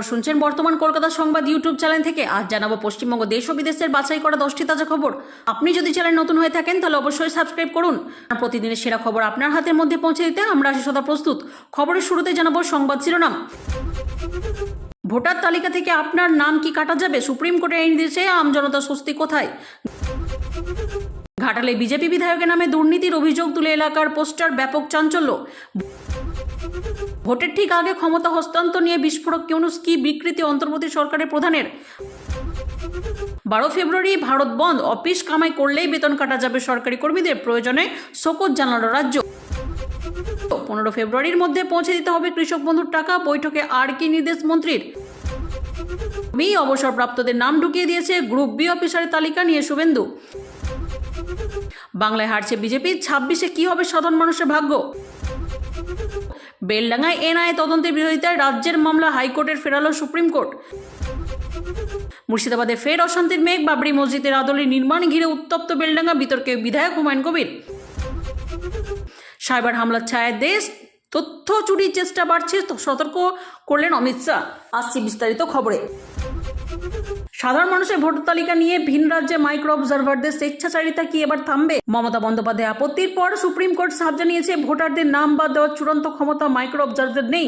খবর শুনছেন বর্তমান কলকাতা সংবাদ ইউটিউব চ্যানেল থেকে। আজ জানাবো পশ্চিমবঙ্গ দেশ ও বিদেশের বাছাই করা 10টি তাজা খবর। আপনি যদি চ্যানেল নতুন হয়ে থাকেন তাহলে অবশ্যই সাবস্ক্রাইব করুন। প্রতিদিনের সেরা খবর আপনার হাতের মধ্যে পৌঁছে দিতে আমরা আছি সদা প্রস্তুত। খবরের শুরুতে জানাবো সংবাদ শিরোনাম। ভোটার তালিকা থেকে আপনার নাম কি কাটা যাবে? সুপ্রিম কোর্টের এই নির্দেশে আমজনতা স্বস্তি কোথায়? ঘাটালে বিজেপি বিধায়কের নামে দুর্নীতির অভিযোগ তুলে এলাকার পোস্টার, ব্যাপক চাঞ্চল্য। ভোটের ঠিক আগে ক্ষমতা হস্তান্তর নিয়ে বিস্ফোরক ইউনূস কি বিকৃতি অন্তর্বর্তী সরকারের প্রধানের? 12 ফেব্রুয়ারি ভারত বন্ধ, অফিস কামাই করলেই বেতন কাটা যাবে সরকারি কর্মীদের, প্রয়োজনে শোকজ জানালো রাজ্য। 15 ফেব্রুয়ারির মধ্যে পৌঁছে দিতে হবে কৃষক বন্ধুর টাকা, বৈঠকে আর কি নির্দেশ মন্ত্রীর? অবসরপ্রাপ্তদের নাম ঢুকিয়ে দিয়েছে গ্রুপ বি অফিসারের তালিকা নিয়ে শুভেন্দু। বাংলায় হারছে বিজেপি, 26-এ কি হবে সাধারণ মানুষের ভাগ্য? বেলডাঙ্গায় এনআইএ তদন্তের বিরোধিতায় রাজ্যের মামলা হাইকোর্টের ফেরালো সুপ্রিম কোর্ট। মুর্শিদাবাদে ফের অশান্তির মেঘ, বাবরি মসজিদের আদলে নির্মাণ ঘিরে উত্তপ্ত বেলডাঙ্গা, বিতর্কে বিধায়ক হুমায়ুন কবির। সাইবার হামলার ছায়ায় দেশ, তথ্য চুরির চেষ্টা বাড়ছে, সতর্ক করলেন অমিত শাহ। আসছি বিস্তারিত খবরে। সাধারণ মানুষের ভোটার তালিকা নিয়ে ভিন রাজ্যে মাইক্রো অবজারভারদের স্বেচ্ছাচারিতা কি এবার থামবে? মমতা বন্দ্যোপাধ্যায় আপত্তির পর সুপ্রিম কোর্ট সাফ জানিয়েছে, ভোটারদের নাম বাদ দেওয়ার চূড়ান্ত ক্ষমতা মাইক্রো অবজারভারদের নেই।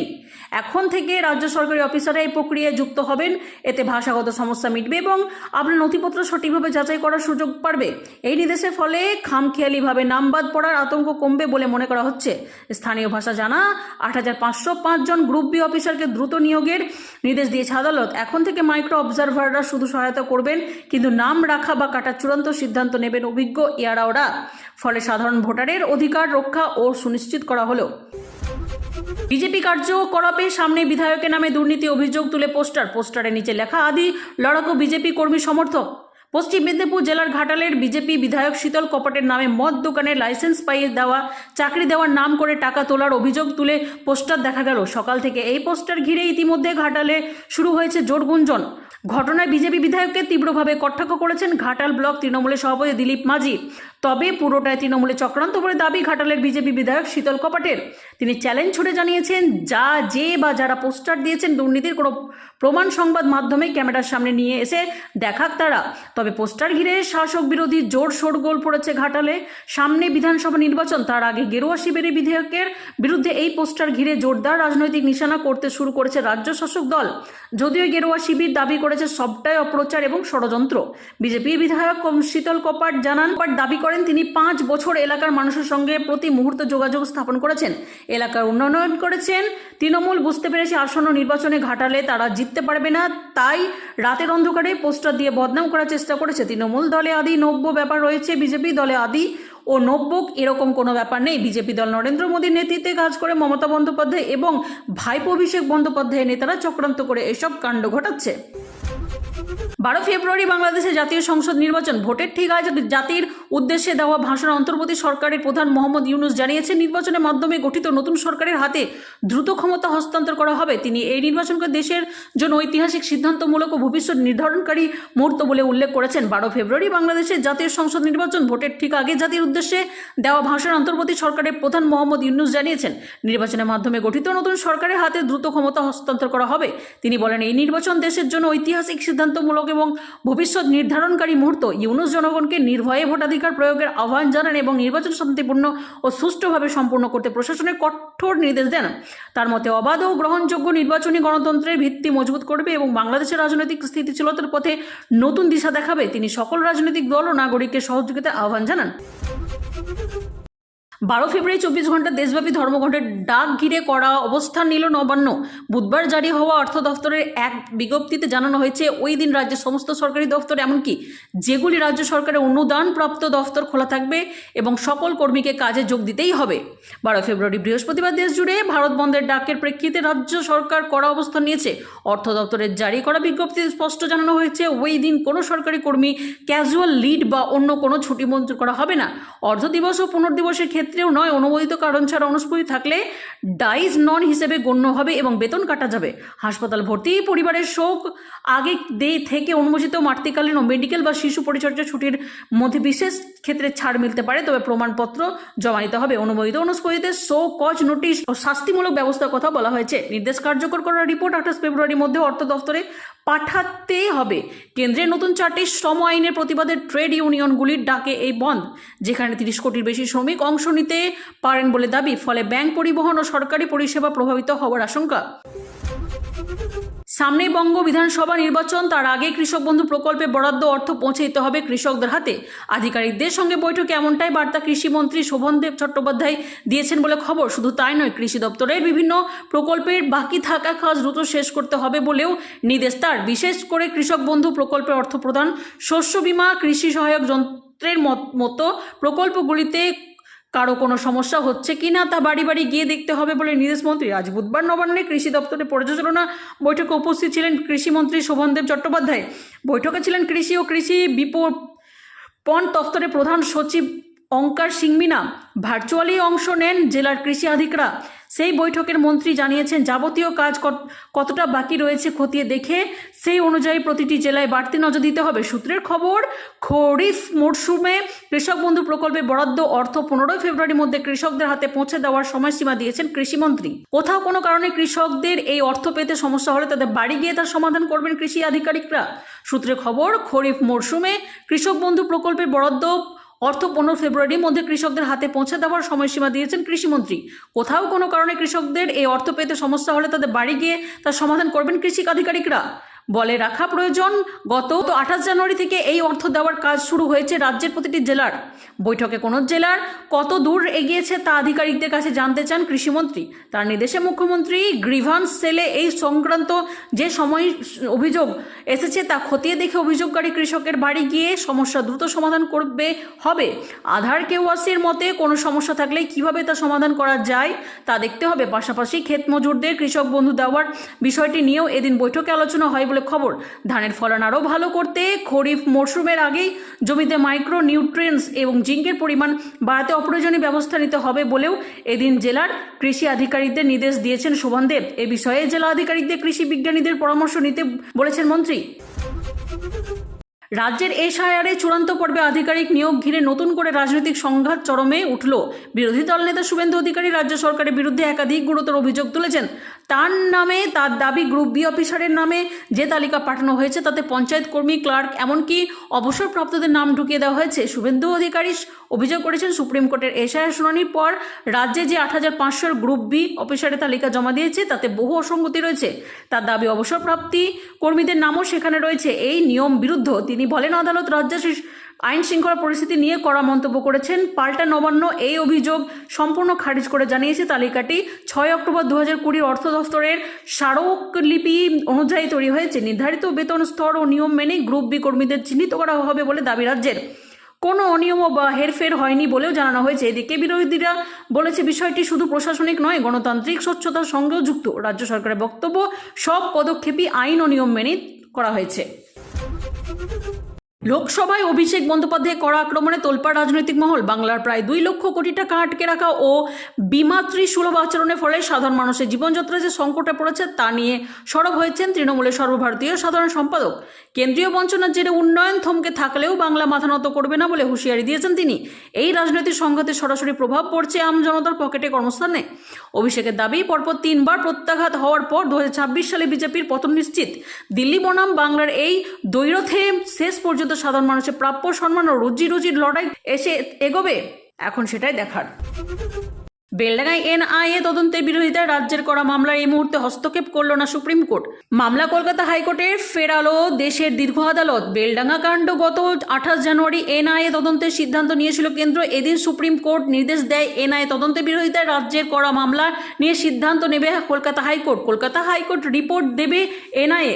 এখন থেকে রাজ্য সরকারি অফিসাররা এই প্রক্রিয়ায় যুক্ত হবেন। এতে ভাষাগত সমস্যা মিটবে এবং আপনার নথিপত্র সঠিকভাবে যাচাই করার সুযোগ পাবে। এই নির্দেশের ফলে খামখেয়ালিভাবে নাম বাদ পড়ার আতঙ্ক কমবে বলে মনে করা হচ্ছে। স্থানীয় ভাষা জানা 8505 জন গ্রুপ বি অফিসারকে দ্রুত নিয়োগের নির্দেশ দিয়েছে আদালত। এখন থেকে মাইক্রো অবজারভাররা শুধু সহায়তা করবেন, কিন্তু নাম রাখা বা কাটার চূড়ান্ত সিদ্ধান্ত নেবেন অভিজ্ঞ এআরওরা। ফলে সাধারণ ভোটারের অধিকার রক্ষা ও সুনিশ্চিত করা হলো। বিজেপি কার্যকলাপের সামনে বিধায়কের নামে দুর্নীতি অভিযোগ তুলে পোস্টারের নিচে লেখা, আদি লড়াকু বিজেপি কর্মী সমর্থক। পশ্চিম মেদিনীপুর জেলার ঘাটালের বিজেপি বিধায়ক শীতল কপটের নামে মদ দোকানের লাইসেন্স পাইয়ে দেওয়া, চাকরি দেওয়ার নাম করে টাকা তোলার অভিযোগ তুলে পোস্টার দেখা গেল। সকাল থেকে এই পোস্টার ঘিরে ইতিমধ্যে ঘাটালে শুরু হয়েছে জোর গুঞ্জন। ঘটনায় বিজেপি বিধায়ককে তীব্রভাবে কটাক্ষ করেছেন ঘাটাল ব্লক তৃণমূলের সভাপতি দিলীপ মাঝি। তবে পুরোটাই তৃণমূলে চক্রান্ত বলে দাবি ঘাটালের বিজেপি বিধায়ক শীতল কপাটের। তিনি চ্যালেঞ্জ ছুড়ে জানিয়েছেন, যারা পোস্টার দিয়েছেন দুর্নীতির কোনো প্রমাণ সংবাদ মাধ্যমে ক্যামেরার সামনে নিয়ে এসে দেখাক তারা। তবে পোস্টার ঘিরে শাসক বিরোধী জোর শোরগোল পড়েছে ঘাটালে। সামনে বিধানসভা নির্বাচন, তার আগে গেরুয়া শিবিরের বিধায়কের বিরুদ্ধে এই পোস্টার ঘিরে জোরদার রাজনৈতিক নিশানা করতে শুরু করেছে রাজ্য শাসক দল। যদিও গেরুয়া শিবির দাবি করেছে সবটাই অপপ্রচার এবং ষড়যন্ত্র। বিজেপির বিধায়ক শীতল কপাট দাবি করেন তিনি 5 বছর এলাকার মানুষের সঙ্গে প্রতি মুহূর্তে যোগাযোগ স্থাপন করেছেন, এলাকার উন্নয়ন করেছেন। তৃণমূল বুঝতে পেরেছে আসন্ন নির্বাচনে ঘাটালে তারা জিততে পারবে না, তাই রাতের অন্ধকারে পোস্টার দিয়ে বদনাম করার চেষ্টা করেছে। তৃণমূল দলে আদি নব্য ব্যাপার রয়েছে, বিজেপি দলে আদি ও নব্য এরকম কোনো ব্যাপার নেই। বিজেপি দল নরেন্দ্র মোদীর নেতৃত্বে কাজ করে মমতা বন্দ্যোপাধ্যায় এবং ভাইপো অভিষেক বন্দ্যোপাধ্যায়ের নেতারা চক্রান্ত করে এসব কাণ্ড ঘটাচ্ছে। 12 ফেব্রুয়ারি বাংলাদেশে জাতীয় সংসদ নির্বাচন। ভোটের ঠিক আজ জাতির উদ্দেশ্যে দেওয়া ভাষণে অন্তর্বর্তী সরকারের প্রধান মোহাম্মদ ইউনূস জানিয়েছেন, নির্বাচনের মাধ্যমে গঠিত নতুন সরকারের হাতে দ্রুত ক্ষমতা হস্তান্তর করা হবে। তিনি এই নির্বাচনকে দেশের জন্য ঐতিহাসিক, সিদ্ধান্তমূলক ও ভবিষ্যৎ নির্ধারণকারী মুহূর্ত বলে উল্লেখ করেছেন। 12 ফেব্রুয়ারি বাংলাদেশের জাতীয় সংসদ নির্বাচন। ভোটের ঠিক আগে জাতির উদ্দেশ্যে দেওয়া ভাষণে অন্তর্বর্তী সরকারের প্রধান মোহাম্মদ ইউনূস জানিয়েছেন, নির্বাচনের মাধ্যমে গঠিত নতুন সরকারের হাতে দ্রুত ক্ষমতা হস্তান্তর করা হবে। তিনি বলেন, এই নির্বাচন দেশের জন্য ঐতিহাসিক, সিদ্ধান্তমূলক এবং ভবিষ্যৎ নির্ধারণকারী মুহূর্ত। ইউনূস জনগণকে নির্ভয়ে ভোটাধিকার প্রয়োগের আহ্বান জানান এবং নির্বাচন শান্তিপূর্ণ ও সুষ্ঠুভাবে সম্পূর্ণ করতে প্রশাসনের কঠোর নির্দেশ দেন। তার মতে অবাধ ও গ্রহণযোগ্য নির্বাচনী গণতন্ত্রের ভিত্তি মজবুত করবে এবং বাংলাদেশের রাজনৈতিক স্থিতিশীলতার পথে নতুন দিশা দেখাবে। তিনি সকল রাজনৈতিক দল ও নাগরিককে সহযোগিতার আহ্বান জানান। 12 ফেব্রুয়ারি 24 ঘন্টা দেশব্যাপী ধর্মঘটের ডাক ঘিরে করা অবস্থান নিল নবান্ন। বুধবার জারি হওয়া অর্থ দফতরের এক বিজ্ঞপ্তিতে জানানো হয়েছে, ওই দিন রাজ্যের সমস্ত সরকারি দফতর, এমনকি যেগুলি রাজ্য সরকারের অনুদানপ্রাপ্ত দফতর খোলা থাকবে এবং সকল কর্মীকে কাজে যোগ দিতেই হবে। 12 ফেব্রুয়ারি বৃহস্পতিবার দেশ জুড়ে ভারত বন্ধের ডাকের প্রেক্ষিতে রাজ্য সরকার কড়া অবস্থান নিয়েছে। অর্থ দপ্তরের জারি করা বিজ্ঞপ্তিতে স্পষ্ট জানানো হয়েছে, ওই দিন কোনো সরকারি কর্মী ক্যাজুয়াল লিড বা অন্য কোনো ছুটি মঞ্জুর করা হবে না। অর্ধ দিবস ও পুনর্দিবসের ক্ষেত্রে ক্ষেত্রেও নয়, অনুমোদিত কারণ ছাড়া অনুপস্থিত থাকলে ডাইজ নন হিসেবে গণ্য হবে এবং বেতন কাটা যাবে। হাসপাতাল ভর্তি পরিবারের শোক আগে থেকে অনুমোদিত মাতৃকালীন ও মেডিকেল বা শিশু পরিচর্যা ছুটির মধ্যে বিশেষ ক্ষেত্রে ছাড় মিলতে পারে, তবে প্রমাণপত্র জমা নিতে হবে। অনুমোদিত অনুপস্থিতিতে শো কজ নোটিশ ও শাস্তিমূলক ব্যবস্থার কথা বলা হয়েছে। নির্দেশ কার্যকর করার রিপোর্ট 28 ফেব্রুয়ারির মধ্যে অর্থ দফতরে পাঠাতে হবে। কেন্দ্রের নতুন 4টি শ্রম আইনের প্রতিবাদে ট্রেড ইউনিয়নগুলির ডাকে এই বন্ধ, যেখানে 30 কোটির বেশি শ্রমিক অংশ নিতে পারেন বলে দাবি। ফলে ব্যাংক, পরিবহন ও সরকারি পরিষেবা প্রভাবিত হওয়ার আশঙ্কা। সামনে বঙ্গ বিধানসভা নির্বাচন, তার আগে কৃষক বন্ধু প্রকল্পে বরাদ্দ অর্থ পৌঁছে দিতে হবে কৃষকদের হাতে। আধিকারিকদের সঙ্গে বৈঠকে এমনটাই বার্তা কৃষিমন্ত্রী শোভনদেব চট্টোপাধ্যায় দিয়েছেন বলে খবর। শুধু তাই নয়, কৃষি দপ্তরের বিভিন্ন প্রকল্পের বাকি থাকা কাজ দ্রুত শেষ করতে হবে বলেও নির্দেশ তার। বিশেষ করে কৃষক বন্ধু প্রকল্পে অর্থ প্রদান, শস্য বীমা, কৃষি সহায়ক যন্ত্রের মতো প্রকল্পগুলিতে কারো কোনো সমস্যা হচ্ছে কিনা তা বাড়ি বাড়ি গিয়ে দেখতে হবে বলে নির্দেশ মন্ত্রী। আজ বুধবার নবান্নে কৃষি দপ্তরের পর্যালোচনা বৈঠকে উপস্থিত ছিলেন কৃষিমন্ত্রী শোভনদেব চট্টোপাধ্যায়। বৈঠকে ছিলেন কৃষি ও কৃষি বিপণন দপ্তরের প্রধান সচিব অঙ্কার সিং মিনা। ভার্চুয়ালি অংশ নেন জেলার কৃষি আধিকারিকরা। সেই বৈঠকের মন্ত্রী জানিয়েছেন, যাবতীয় কাজ কতটা বাকি রয়েছে খতিয়ে দেখে সেই অনুযায়ী প্রতিটি জেলায় বাড়তি নজর দিতে হবে। সূত্রের খবর, খরিফ মরশুমে কৃষক বন্ধু প্রকল্পে বরাদ্দ অর্থ 15 ফেব্রুয়ারির মধ্যে কৃষকদের হাতে পৌঁছে দেওয়ার সময়সীমা দিয়েছেন কৃষিমন্ত্রী। কোথাও কোনো কারণে কৃষকদের এই অর্থ পেতে সমস্যা হলে তাদের বাড়ি গিয়ে তার সমাধান করবেন কৃষি আধিকারিকরা। সূত্রের খবর, খরিফ মরশুমে কৃষক বন্ধু প্রকল্পের বরাদ্দ অর্থ 15 ফেব্রুয়ারির মধ্যে কৃষকদের হাতে পৌঁছে দেওয়ার সময়সীমা দিয়েছেন কৃষিমন্ত্রী। কোথাও কোনো কারণে কৃষকদের এই অর্থ পেতে সমস্যা হলে তাদের বাড়ি গিয়ে তার সমাধান করবেন কৃষি আধিকারিকরা। বলে রাখা প্রয়োজন, গত 28 জানুয়ারি থেকে এই অর্থ দেওয়ার কাজ শুরু হয়েছে রাজ্যের প্রতিটি জেলার। বৈঠকে কোন জেলার কত দূর এগিয়েছে তা আধিকারিকদের কাছে জানতে চান কৃষিমন্ত্রী। তার নির্দেশে মুখ্যমন্ত্রী গ্রিভান্স সেলে এই সংক্রান্ত যে সময় অভিযোগ এসেছে তা খতিয়ে দেখে অভিযোগকারী কৃষকের বাড়ি গিয়ে সমস্যা দ্রুত সমাধান করবে হবে। আধার কেওয়াইসির মতে কোনো সমস্যা থাকলে কিভাবে তা সমাধান করা যায় তা দেখতে হবে। পাশাপাশি ক্ষেত মজুরদের কৃষক বন্ধু দেওয়ার বিষয়টি নিয়েও এদিন বৈঠকে আলোচনা হয় বলে খবর। ধানের ফলন আরও ভালো করতে খরিফ মরশুমের আগেই জমিতে মাইক্রো নিউট্রিয়েন্টস এবং জিঙ্কের পরিমাণ বাড়াতে অপ্রয়োজনীয় ব্যবস্থা নিতে হবে বলেও এদিন জেলার কৃষি আধিকারিকদের নির্দেশ দিয়েছেন শোভনদেব। এ বিষয়ে জেলা আধিকারিকদের কৃষি বিজ্ঞানীদের পরামর্শ নিতে বলেছেন মন্ত্রী। রাজ্যের এসআইআরে চূড়ান্ত পর্বে আধিকারিক নিয়োগ ঘিরে নতুন করে রাজনৈতিক সংঘাত চরমে উঠল। বিরোধী দল নেতা শুভেন্দু অধিকারী রাজ্য সরকারের বিরুদ্ধে একাধিক গুরুতর অভিযোগ তুলেছেন। তার নামে, তার দাবি, গ্রুপ বি অফিসারের নামে যে তালিকা পাঠানো হয়েছে তাতে পঞ্চায়েত কর্মী, ক্লার্ক, এমনকি অবসরপ্রাপ্তদের নাম ঢুকিয়ে দেওয়া হয়েছে। শুভেন্দু অধিকারী অভিযোগ করেছেন, সুপ্রিম কোর্টের এসআইআর শুনানির পর রাজ্যে যে 8,500 গ্রুপ বি অফিসারের তালিকা জমা দিয়েছে তাতে বহু অসঙ্গতি রয়েছে। তার দাবি, অবসরপ্রাপ্তি কর্মীদের নামও সেখানে রয়েছে। এই নিয়ম বিরুদ্ধ। তিনি বলেন, আদালত রাজ্যের আইন শৃঙ্খলা পরিস্থিতি নিয়ে কড়া মন্তব্য করেছেন। পাল্টা নবান্ন এই অভিযোগ সম্পূর্ণ খারিজ করে জানিয়েছে তালিকাটি 6 অক্টোবর 2020 অর্থ দফতরের স্মারকলিপি অনুযায়ী তৈরি হয়েছে। নির্ধারিত বেতন স্তর ও নিয়ম মেনে গ্রুপ বি কর্মীদের চিহ্নিত করা হবে বলে দাবি রাজ্যের। কোনো অনিয়ম বা হেরফের হয়নি বলেও জানানো হয়েছে। এদিকে বিরোধীরা বলেছে, বিষয়টি শুধু প্রশাসনিক নয়, গণতান্ত্রিক স্বচ্ছতার সঙ্গেও যুক্ত। রাজ্য সরকারের বক্তব্য, সব পদক্ষেপই আইন ও নিয়ম মেনে করা হয়েছে। লোকসভায় অভিষেক বন্দ্যোপাধ্যায় কড়া আক্রমণে তোলপাড় রাজনৈতিক মহল। বাংলার প্রায় 2 লক্ষ কোটি টাকা আটকে রাখা ও বিমাতৃ সুলভ আচরণের ফলে সাধারণ মানুষের জীবনযাত্রা যে সংকটে পড়েছে তা নিয়ে সরব হয়েছেন তৃণমূলের সর্বভারতীয় সাধারণ সম্পাদক। কেন্দ্রীয় বঞ্চনার জেরে উন্নয়ন থমকে থাকলেও বাংলা মাথা নত করবে না বলে হুঁশিয়ারি দিয়েছেন তিনি। এই রাজনৈতিক সংঘাতের সরাসরি প্রভাব পড়ছে আম জনতার পকেটে, কর্মস্থানে। অভিষেকের দাবি, পরপর 3 বার প্রত্যাঘাত হওয়ার পর 2026 সালে বিজেপির পতন নিশ্চিত। দিল্লি বনাম বাংলার এই দ্বৈরথে শেষ পর্যন্ত সাধারণ মানুষের প্রাপ্য সম্মান ও রুজির লড়াই এসে এগোবে, এখন সেটাই দেখার। বেলডাঙ্গায় এনআইএ তদন্তের বিরোধিতায় রাজ্যের করা মামলায় এই মুহূর্তে হস্তক্ষেপ করল না সুপ্রিম কোর্ট। মামলা কলকাতা হাইকোর্টে ফেরালো দেশের দীর্ঘ আদালত। বেলডাঙ্গা কাণ্ড গত 28 জানুয়ারি এনআইএ তদন্তের সিদ্ধান্ত নিয়েছিল কেন্দ্র। এদিন সুপ্রিম কোর্ট নির্দেশ দেয়, এনআইএ তদন্তের বিরোধিতায় রাজ্যের করা মামলা নিয়ে সিদ্ধান্ত নেবে Kolkata high court. Kolkata high court report দেবে এনআইএ।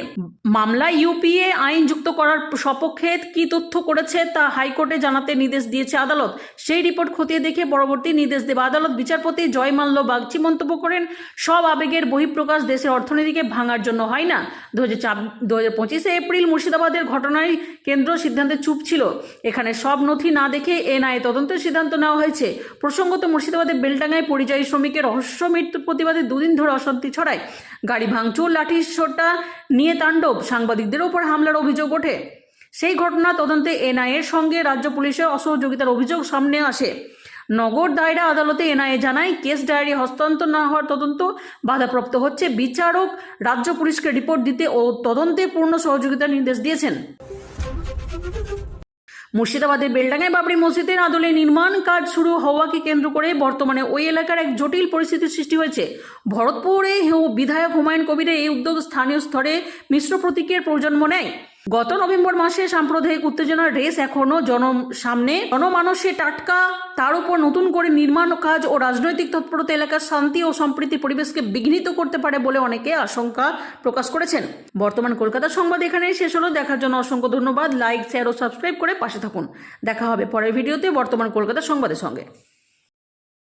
মামলা ইউপিএ আইন যুক্ত করার সপক্ষে কি তথ্য করেছে তা হাইকোর্টে জানাতে নির্দেশ দিয়েছে আদালত। সেই রিপোর্ট খতিয়ে দেখে পরবর্তী নির্দেশ দেবে আদালত। বিচারপতি প্রজাপতি জয় মাল্য বাগচি মন্তব্য করেন, সব আবেগের বহিঃপ্রকাশ দেশের অর্থনীতিকে ভাঙার জন্য হয় না। 2025 এপ্রিল মুর্শিদাবাদের ঘটনায় কেন্দ্র সিদ্ধান্তে চুপ ছিল। এখানে সব নথি না দেখে এনআইএ তদন্তের সিদ্ধান্ত নেওয়া হয়েছে। প্রসঙ্গত, মুর্শিদাবাদের বেলডাঙ্গায় পরিযায়ী শ্রমিকের রহস্য মৃত্যুর প্রতিবাদে দুদিন ধরে অশান্তি ছড়ায়। গাড়ি ভাঙচুর, লাঠিসোঁটা নিয়ে তাণ্ডব, সাংবাদিকদের ওপর হামলার অভিযোগ ওঠে। সেই ঘটনা তদন্তে এনআইএর সঙ্গে রাজ্য পুলিশের অসহযোগিতার অভিযোগ সামনে আসে। নগর দায়রা আদালতে এনআইএ জানায়, কেস ডায়েরি হস্তান্তর না হওয়ার তদন্ত বাধাপ্রাপ্ত হচ্ছে। বিচারক রাজ্য পুলিশকে রিপোর্ট দিতে ও তদন্তে পূর্ণ সহযোগিতার নির্দেশ দিয়েছেন। মুর্শিদাবাদের বেলডাঙ্গায় বাবরি মসজিদের আদলে নির্মাণ কাজ শুরু হওয়াকে কেন্দ্র করে বর্তমানে ওই এলাকার এক জটিল পরিস্থিতির সৃষ্টি হয়েছে। ভরতপুরে বিধায়ক হুমায়ুন কবিরের এই উদ্যোগ স্থানীয় স্তরে মিশ্র প্রতীকের প্রজন্ম নেয়। গত নভেম্বর মাসে সাম্প্রদায়িক উত্তেজনার রেস এখনও জনমানসে টাটকা। তার উপর নতুন করে নির্মাণ কাজ ও রাজনৈতিক তৎপরতা এলাকার শান্তি ও সম্প্রীতির পরিবেশকে বিঘ্নিত করতে পারে বলে অনেকে আশঙ্কা প্রকাশ করেছেন। বর্তমান কলকাতা সংবাদ এখানেই শেষ হলো। দেখার জন্য অসংখ্য ধন্যবাদ। লাইক, শেয়ার ও সাবস্ক্রাইব করে পাশে থাকুন। দেখা হবে পরের ভিডিওতে বর্তমান কলকাতা সংবাদের সঙ্গে।